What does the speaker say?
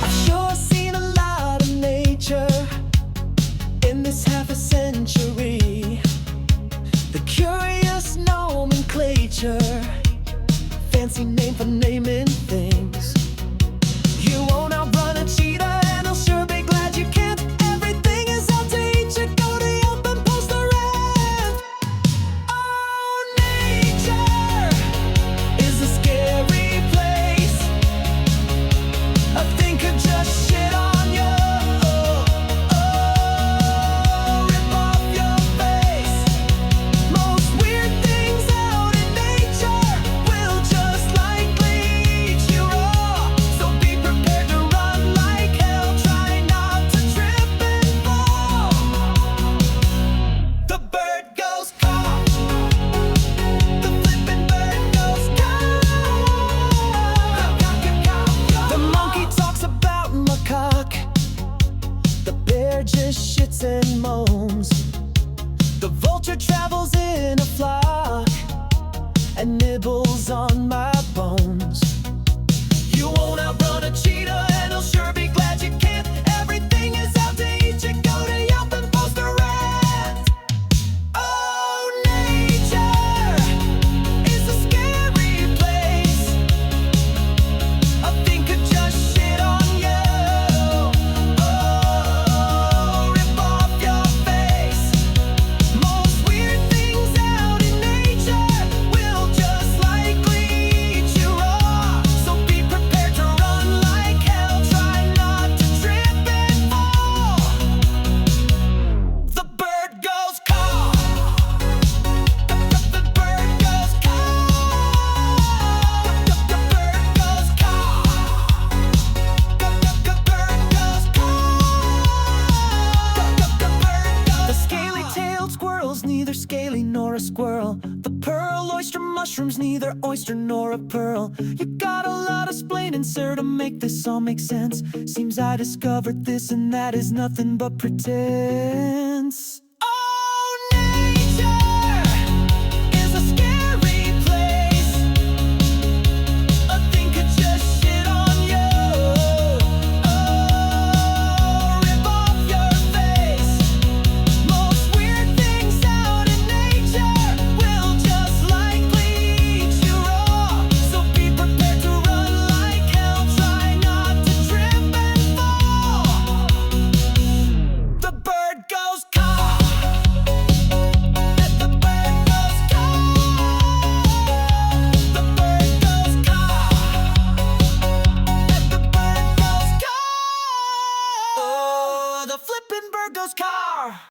I've sure seen a lot of nature in this half a century. The curious nomenclature, fancy name for naming things. You won't outrun a cheetah, and I'll sure be glad you can't. Everything is out to eat you. Go to Yelp and post the rent. Oh, nature is a scary place. A thing could just shit on you. Rip off your face. Most weird things out in nature will just likely eat you raw. So be prepared to run like hell. Try not to trip and fall. The bird goes caw. The flippin' bird goes caw. The monkey talks about macaque. The bear just shits and moans. The vulture travels in a flock and nibbles on my bones. You won't outrun a cheetah, and I'll sure be glad you can't. Everything is out to eat you. Go to Yelp and post a rant. Oh, nature is a scary place. A thing could just shit on you. Rip off your face. Most weird things out in nature will just likely eat you raw. So be prepared to run like hell. Try not to trip and fall. The bird goes caw. The bird goes caw. The bird goes caw. The bird goes caw. The scaly-tailed squirrel's neither scaly nor a squirrel. The pearl oyster mushroom's neither oyster nor a pearl. You got a lot of splaining, sir, to make this all make sense. Seems I discovered this, and that is nothing but pretense. Oh, nature is a scary place. A thing could just shit on you. Rip off your face. Most weird things out in nature will just likely eat you raw. So be prepared to run like hell. Try not to trip and fall. The bird goes caw. The bird goes caw. The bird goes caw. The bird goes caw. Oh, the flippin' bird goes caw.